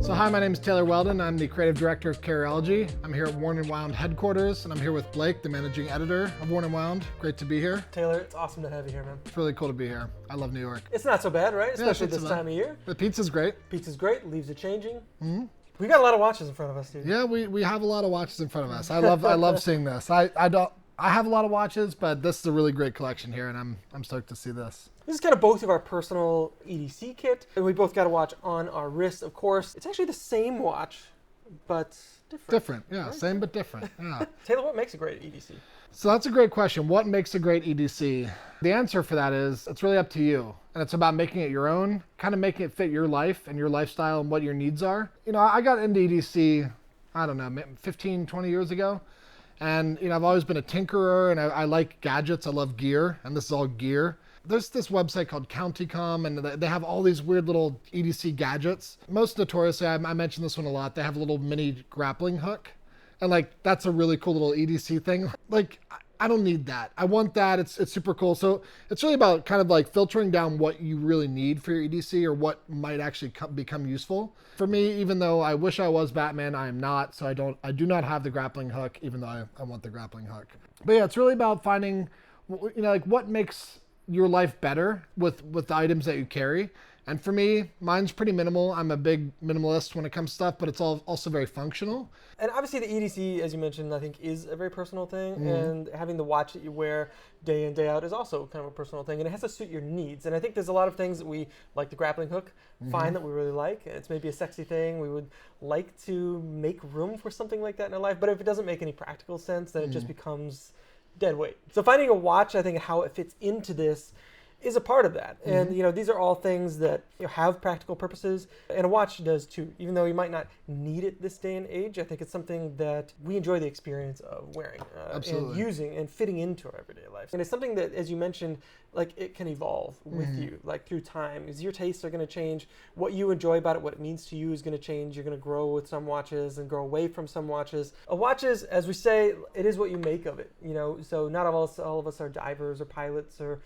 So hi, my name is Taylor Welden. I'm the Creative Director of Carryology. I'm here at Worn & Wound headquarters, and I'm here with Blake, the Managing Editor of Worn & Wound. Great to be here. Taylor, it's awesome to have you here, man. It's really cool to be here. I love New York. It's not so bad, right? Especially it's this time of year. The pizza's great. Pizza's great, leaves are changing. Mm-hmm. We got a lot of watches in front of us, dude. Yeah, we have a lot of watches in front of us. I love seeing this. I have a lot of watches, but this is a really great collection here, and I'm stoked to see this. This is kind of both of our personal EDC kit, and we both got a watch on our wrist, of course. It's actually the same watch, but different. Different, yeah. Right? Same but different, yeah. Taylor, what makes a great EDC? So that's a great question. What makes a great EDC? The answer for that is it's really up to you. And it's about making it your own, kind of making it fit your life and your lifestyle and what your needs are. You know, I got into EDC, I don't know, 15, 20 years ago. And, you know, I've always been a tinkerer and I like gadgets. I love gear, and this is all gear. There's this website called CountyCom, and they have all these weird little EDC gadgets. Most notoriously, I mention this one a lot, they have a little mini grappling hook. And like, that's a really cool little EDC thing. Like, I don't need that. I want that. It's super cool. So it's really about kind of like filtering down what you really need for your EDC or what might actually become useful. For me, even though I wish I was Batman, I am not. So I do not have the grappling hook, even though I want the grappling hook. But yeah, it's really about finding, you know, like what makes your life better with the items that you carry. And for me, mine's pretty minimal. I'm a big minimalist when it comes to stuff, but it's also very functional. And obviously the EDC, as you mentioned, I think is a very personal thing. And having the watch that you wear day in, day out is also kind of a personal thing. And it has to suit your needs. And I think there's a lot of things that we, like the grappling hook, find that we really like. It's maybe a sexy thing. We would like to make room for something like that in our life. But if it doesn't make any practical sense, then it just becomes dead weight. So finding a watch, I think how it fits into this is a part of that. And, you know, these are all things that have practical purposes, and a watch does too. Even though you might not need it this day and age, I think it's something that we enjoy the experience of wearing and using and fitting into our everyday life. And it's something that, as you mentioned, like it can evolve with you, like through time. Because your tastes are going to change. What you enjoy about it, what it means to you is going to change. You're going to grow with some watches and grow away from some watches. A watch is, as we say, it is what you make of it. You know, so not all of us are divers or pilots or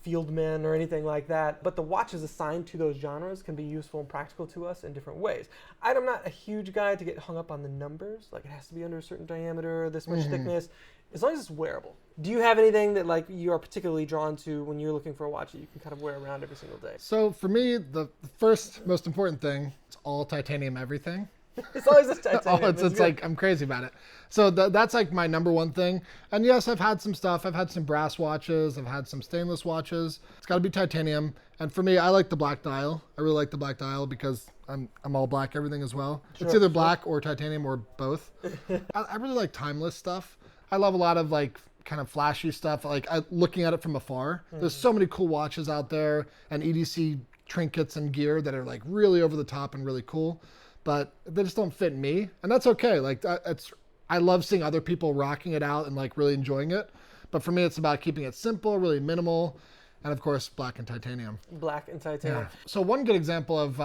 fieldmen or anything like that, but the watches assigned to those genres can be useful and practical to us in different ways. I'm not a huge guy to get hung up on the numbers, like it has to be under a certain diameter, this much thickness, as long as it's wearable. Do you have anything that like you are particularly drawn to when you're looking for a watch that you can kind of wear around every single day? So for me, the first most important thing, it's all titanium everything. It's always this titanium. It's like, I'm crazy about it. So that's like my number one thing. And yes, I've had some stuff. I've had some brass watches. I've had some stainless watches. It's got to be titanium. And for me, I like the black dial. I really like the black dial because I'm all black everything as well. It's either black or titanium or both. I really like timeless stuff. I love a lot of like kind of flashy stuff. Like looking at it from afar. There's so many cool watches out there and EDC trinkets and gear that are like really over the top and really cool. But they just don't fit me, and that's okay. Like I love seeing other people rocking it out and like really enjoying it. But for me, it's about keeping it simple, really minimal, and of course, black and titanium. Black and titanium. Yeah. So one good example of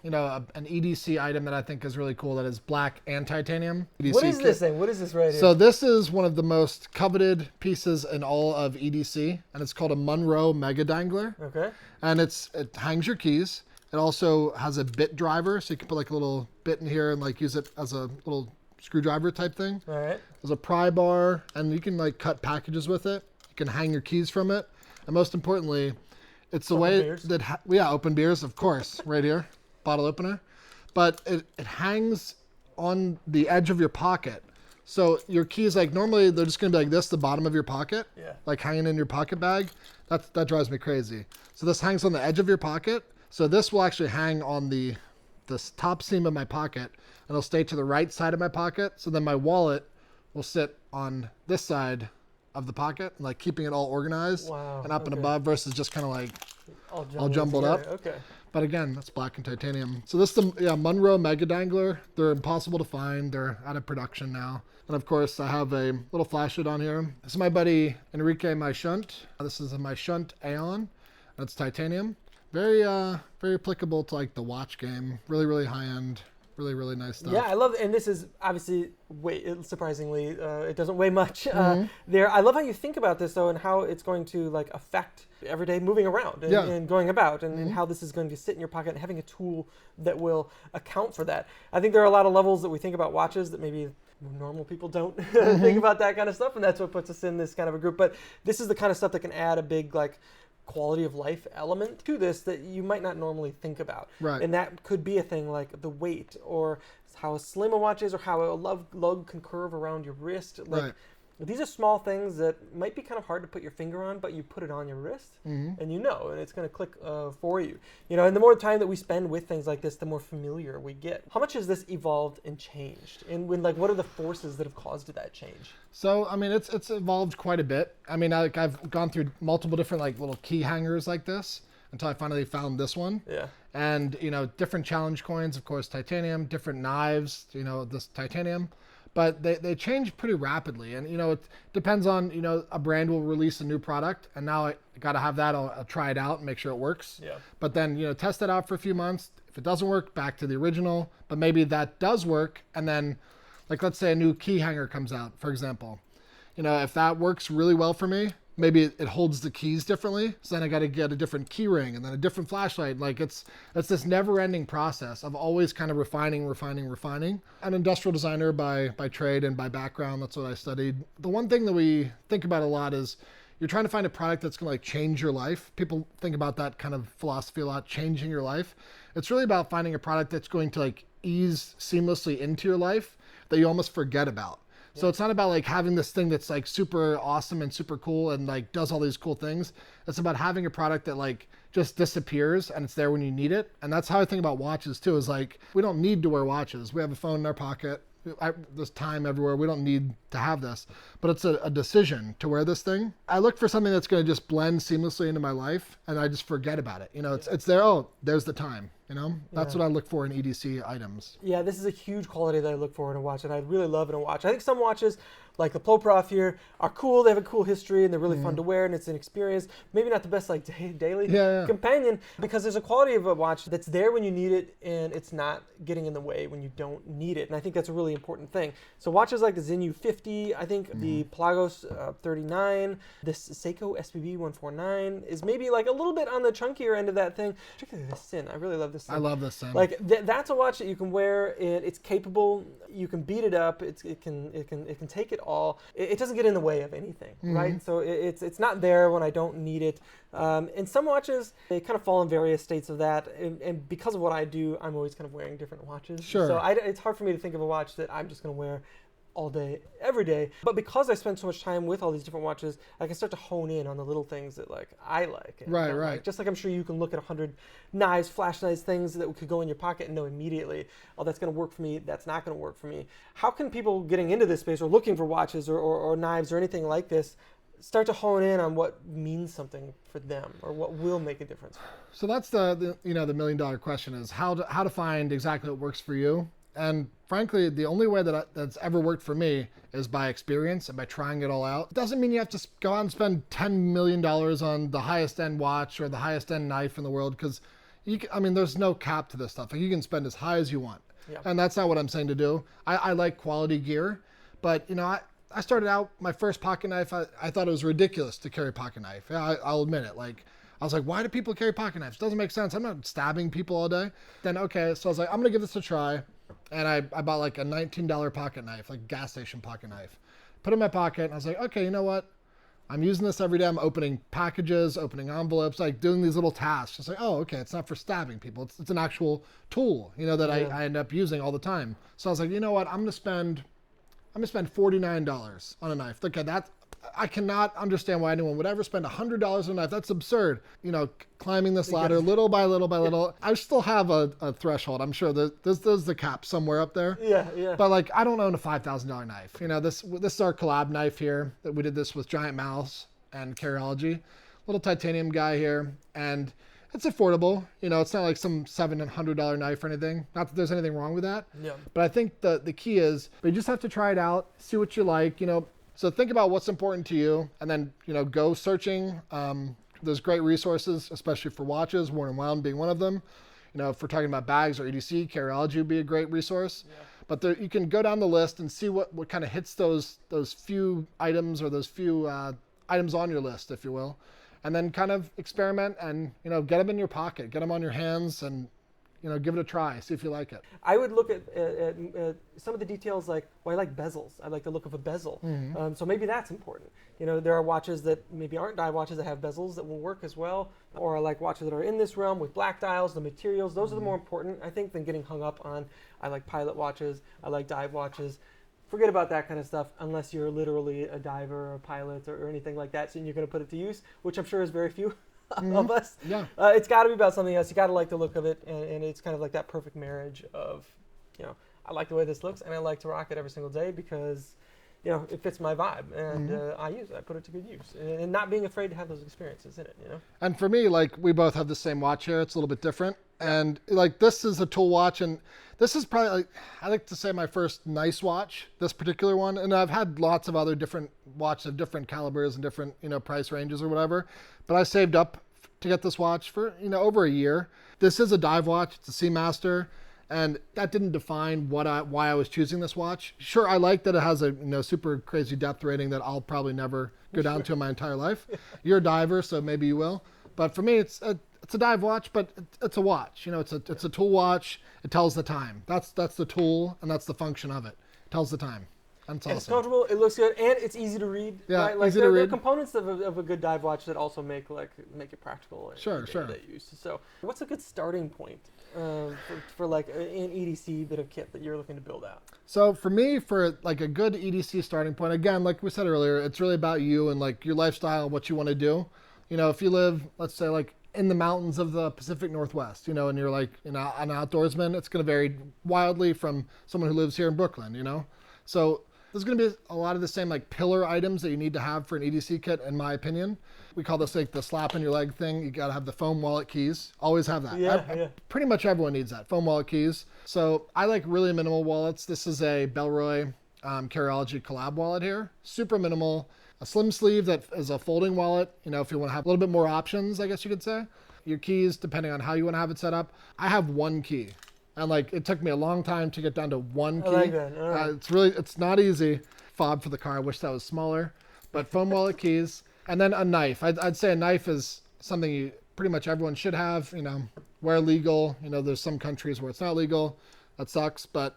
you know, an EDC item that I think is really cool that is black and titanium. EDC What is this thing? What is this right here? So this is one of the most coveted pieces in all of EDC, and it's called a Monroe Mega Dangler. Okay. And it hangs your keys. It also has a bit driver, so you can put like a little bit in here and like use it as a little screwdriver type thing. All right. There's a pry bar, and you can like cut packages with it. You can hang your keys from it, and most importantly, it's the way beers. that open beers, of course, right here, bottle opener. But it hangs on the edge of your pocket. So your keys, like normally they're just gonna be like this, the bottom of your pocket, like hanging in your pocket bag. That drives me crazy. So this hangs on the edge of your pocket. So this will actually hang on this top seam of my pocket, and it'll stay to the right side of my pocket. So then my wallet will sit on this side of the pocket, like keeping it all organized and up and above versus just kind of like all jumbled up. Okay. But again, that's black and titanium. So this is the Monroe Mega Dangler. They're impossible to find. They're out of production now. And of course, I have a little flashlight on here. This is my buddy Enrique, my shunt. This is my shunt Aeon. That's titanium. Very applicable to like the watch game. Really, really high end. Really, really nice stuff. Yeah, I love it. And this is obviously surprisingly, it doesn't weigh much. There, I love how you think about this though, and how it's going to like affect everyday moving around and going about, and how this is going to sit in your pocket, and having a tool that will account for that. I think there are a lot of levels that we think about watches that maybe normal people don't think about that kind of stuff, and that's what puts us in this kind of a group. But this is the kind of stuff that can add a big like quality of life element to this that you might not normally think about. Right. And that could be a thing like the weight, or how slim a watch is, or how a lug can curve around your wrist. Like, right. These are small things that might be kind of hard to put your finger on, but you put it on your wrist and and it's going to click for you. And the more time that we spend with things like this, the more familiar we get. How much has this evolved and changed? And what are the forces that have caused that change? So, I mean, it's evolved quite a bit. I mean, I've gone through multiple different like little key hangers like this until I finally found this one. Yeah. And, different challenge coins, of course, titanium, different knives, this titanium. But they change pretty rapidly. And, it depends on, a brand will release a new product. And now I got to have that. I'll try it out and make sure it works. Yeah. But then, test it out for a few months. If it doesn't work, back to the original. But maybe that does work. And then, like, let's say a new key hanger comes out, for example. If that works really well for me, maybe it holds the keys differently. So then I got to get a different key ring and then a different flashlight. Like it's this never ending process of always kind of refining. An industrial designer by trade and by background, that's what I studied. The one thing that we think about a lot is you're trying to find a product that's going to like change your life. People think about that kind of philosophy a lot, changing your life. It's really about finding a product that's going to like ease seamlessly into your life that you almost forget about. So it's not about like having this thing that's like super awesome and super cool and like does all these cool things. It's about having a product that like just disappears and it's there when you need it. And that's how I think about watches too, is like, we don't need to wear watches. We have a phone in our pocket. There's time everywhere. We don't need to have this, but it's a decision to wear this thing. I look for something that's going to just blend seamlessly into my life and I just forget about it. It's there. Oh, there's the time. That's what I look for in EDC items. Yeah, this is a huge quality that I look for in a watch, and I really love in a watch. I think some watches, like the Ploprof here, are cool. They have a cool history, and they're really fun to wear, and it's an experience. Maybe not the best like daily companion, because there's a quality of a watch that's there when you need it, and it's not getting in the way when you don't need it. And I think that's a really important thing. So watches like the Zenyu 50, I think the Plagos 39, this Seiko SPB 149 is maybe like a little bit on the chunkier end of that thing. Particularly the Sin. I really love this. I love this Sin. Like that's a watch that you can wear, and it's capable. You can beat it up. It can take it all. It doesn't get in the way of anything, right? So it's not there when I don't need it. And some watches, they kind of fall in various states of that. And because of what I do, I'm always kind of wearing different watches. Sure. So it's hard for me to think of a watch that I'm just going to wear all day, every day. But because I spend so much time with all these different watches, I can start to hone in on the little things that like I like. And right, don't right. like. Just like I'm sure you can look at 100 knives, flash knives, things that could go in your pocket and know immediately, oh, that's going to work for me, that's not going to work for me. How can people getting into this space or looking for watches or knives or anything like this start to hone in on what means something for them or what will make a difference? So that's the $1 million question is how to find exactly what works for you. And frankly, the only way that's ever worked for me is by experience and by trying it all out. It doesn't mean you have to go out and spend $10 million on the highest end watch or the highest end knife in the world, because there's no cap to this stuff. Like, you can spend as high as you want. Yeah. And that's not what I'm saying to do. I like quality gear, but I started out my first pocket knife. I thought it was ridiculous to carry pocket knife. Yeah, I'll admit it. Like, I was like, why do people carry pocket knives? It doesn't make sense. I'm not stabbing people all day. Then, okay, so I was like, I'm gonna give this a try. And I bought like a $19 pocket knife, like gas station pocket knife. Put it in my pocket, and I was like, okay, you know what? I'm using this every day. I'm opening packages, opening envelopes, like doing these little tasks. It's like, oh, okay, it's not for stabbing people. It's an actual tool, that I end up using all the time. So I was like, you know what? I'm gonna spend $49 on a knife. Okay, I cannot understand why anyone would ever spend $100 on a knife. That's absurd. Climbing this ladder little by little by little. I still have a threshold. I'm sure there's the cap somewhere up there. Yeah. But like, I don't own a $5,000 knife. This is our collab knife here. That we did this with Giant Mouse and Carryology. Little titanium guy here, and it's affordable. It's not like some $700 knife or anything. Not that there's anything wrong with that. Yeah. But I think the key is you just have to try it out, see what you like. So think about what's important to you, and then go searching. There's great resources, especially for watches, Worn and Wound being one of them. if we're talking about bags or EDC, Carryology would be a great resource. Yeah. But there, you can go down the list and see what kind of hits those few items or those few items on your list, if you will, and then kind of experiment and get them in your pocket, get them on your hands, and give it a try, see if you like it. I would look at some of the details like, I like bezels. I like the look of a bezel. So maybe that's important. There are watches that maybe aren't dive watches that have bezels that will work as well. Or I like watches that are in this realm with black dials, the materials. Those are the more important, I think, than getting hung up on, I like pilot watches, I like dive watches. Forget about that kind of stuff unless you're literally a diver or a pilot or anything like that, so you're going to put it to use, which I'm sure is very few of us. Yeah. It's got to be about something else. You got to like the look of it, and it's kind of like that perfect marriage of, I like the way this looks, and I like to rock it every single day because, it fits my vibe, and I use it. I put it to good use, and not being afraid to have those experiences in it. And for me, like, we both have the same watch here. It's a little bit different, and like this is a tool watch, and this is probably, like, I like to say, my first nice watch, this particular one. And I've had lots of other different watches of different calibers and different, price ranges or whatever. But I saved up to get this watch for, over a year. This is a dive watch. It's a Seamaster. And that didn't define why I was choosing this watch. Sure, I like that it has a super crazy depth rating that I'll probably never go down to in my entire life. You're a diver, so maybe you will. But for me, it's a dive watch, but it's a watch. It's a tool watch. It tells the time. That's the tool, and that's the function of it. It tells the time. And it's awesome. It's comfortable. It looks good, and it's easy to read. Yeah, right? Like easy to read. There are components of a good dive watch that also make it practical. Sure. Use. So, what's a good starting point for like an EDC bit of kit that you're looking to build out? So for me, for like a good EDC starting point, again, like we said earlier, it's really about you and like your lifestyle, what you want to do. If you live, let's say, like in the mountains of the Pacific Northwest, and you're like an outdoorsman, it's going to vary wildly from someone who lives here in Brooklyn, So there's going to be a lot of the same like pillar items that you need to have for an EDC kit, in my opinion. We call this like the slap in your leg thing. You got to have the foam wallet keys. Always have that. Yeah. Pretty much everyone needs that, foam wallet keys. So I like really minimal wallets. This is a Bellroy Carryology collab wallet here. Super minimal. A slim sleeve that is a folding wallet, if you want to have a little bit more options, I guess you could say. Your keys, depending on how you want to have it set up. I have one key. And like, it took me a long time to get down to one key. I like that. All right. It's not easy. Fob for the car. I wish that was smaller. But foam wallet keys. And then a knife. I'd say a knife is something pretty much everyone should have, where legal. There's some countries where it's not legal. That sucks. But,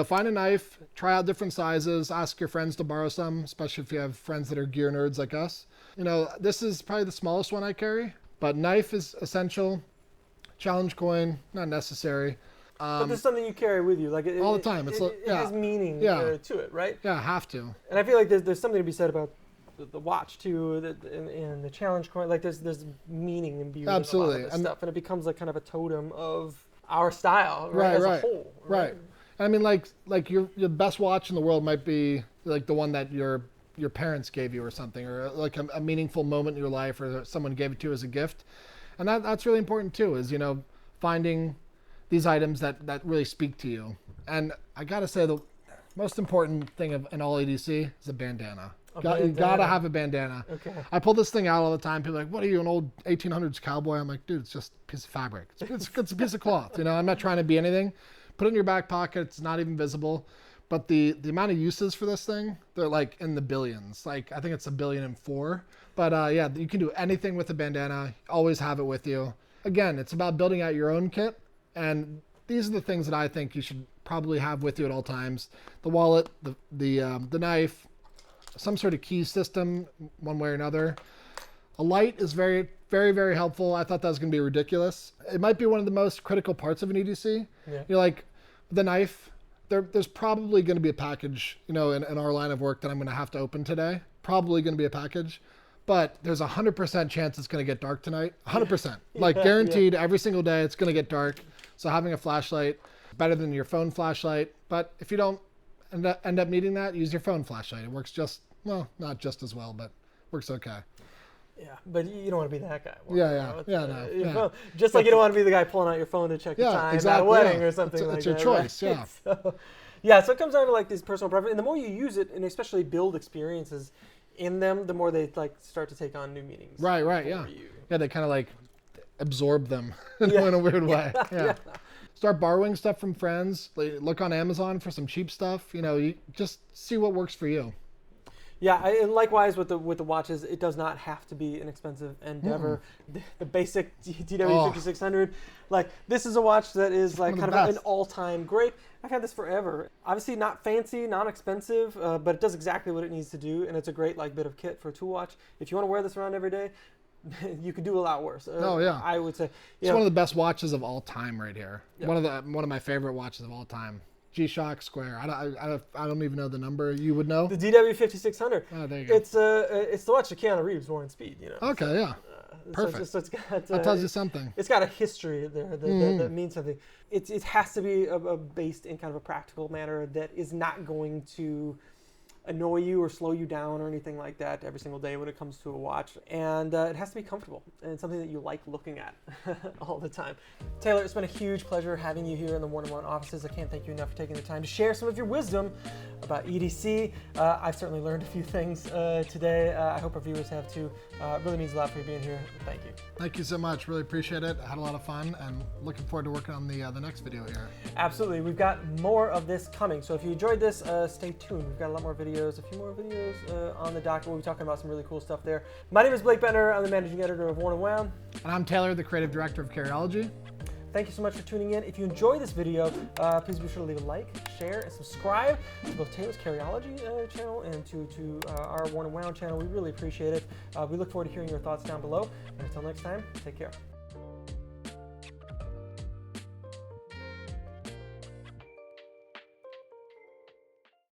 find a knife, try out different sizes, ask your friends to borrow some, especially if you have friends that are gear nerds like us. This is probably the smallest one I carry, but knife is essential. Challenge coin, not necessary. But there's something you carry with you, like all the time. It has meaning to it, right? Yeah, have to. And I feel like there's something to be said about the watch too, and the challenge coin. Like there's meaning and beauty in a lot of this stuff, and it becomes like kind of a totem of our style, right? As a whole, right. I mean, like your best watch in the world might be like the one that your parents gave you or something, or like a meaningful moment in your life, or someone gave it to you as a gift, and that's really important too. Is finding these items that really speak to you. And I gotta say, the most important thing in all EDC is a bandana. You gotta have a bandana. Okay. I pull this thing out all the time. People are like, what are you, an old 1800s cowboy? I'm like, dude, it's just a piece of fabric. It's a piece of cloth. I'm not trying to be anything. Put it in your back pocket. It's not even visible. But the amount of uses for this thing, they're like in the billions. Like, I think it's 1.4 billion. But yeah, you can do anything with a bandana. Always have it with you. Again, it's about building out your own kit. And these are the things that I think you should probably have with you at all times. The wallet, the knife, some sort of key system, one way or another. A light is very, very, very helpful. I thought that was going to be ridiculous. It might be one of the most critical parts of an EDC. Yeah. Like the knife, there's probably going to be a package, in our line of work that I'm going to have to open today. Probably going to be a package. But there's 100% chance it's going to get dark tonight. 100%. Like guaranteed every single day it's going to get dark. So having a flashlight, better than your phone flashlight. But if you don't end up needing that, use your phone flashlight. It works not just as well, but works okay. Yeah, but you don't want to be that guy. No. Just like you don't want to be the guy pulling out your phone to check the time at a wedding or something like that. It's your choice, right? So it comes down to like these personal preferences. And the more you use it, and especially build experiences in them, the more they like start to take on new meanings. Right, yeah. You. Yeah, they kind of like, absorb them in a weird way. Yeah. Start borrowing stuff from friends. Look on Amazon for some cheap stuff. You just see what works for you. Yeah, and likewise with the watches, it does not have to be an expensive endeavor. The basic DW5600, like this is a watch that is like kind of an all-time great. I've had this forever. Obviously not fancy, not expensive, but it does exactly what it needs to do, and it's a great like bit of kit for a tool watch. If you want to wear this around every day, you could do a lot worse. I would say it's one of the best watches of all time right here. Yeah. One of my favorite watches of all time. G-Shock Square. I don't even know the number. You would know? The DW5600. Oh, there you go. It's the watch that Keanu Reeves wore in Speed. Okay, so, yeah. Perfect. So it's got, that tells you something. It's got a history there that means something. It has to be based in kind of a practical manner that is not going to annoy you or slow you down or anything like that every single day when it comes to a watch. And it has to be comfortable and something that you like looking at all the time. Taylor, it's been a huge pleasure having you here in the One-on-One offices. I can't thank you enough for taking the time to share some of your wisdom about EDC. I've certainly learned a few things today. I hope our viewers have too. It really means a lot for you being here. Thank you. Thank you so much. Really appreciate it. I had a lot of fun and looking forward to working on the next video here. Absolutely. We've got more of this coming. So if you enjoyed this, stay tuned. We've got a lot more videos, a few more videos on the docket. We'll be talking about some really cool stuff there. My name is Blake Buettner. I'm the managing editor of Worn & Wound. And I'm Taylor, the creative director of Carryology. Thank you so much for tuning in. If you enjoyed this video, please be sure to leave a like, share, and subscribe to both Taylor's Carryology channel and to our Worn & Wound channel. We really appreciate it. We look forward to hearing your thoughts down below. And until next time, take care.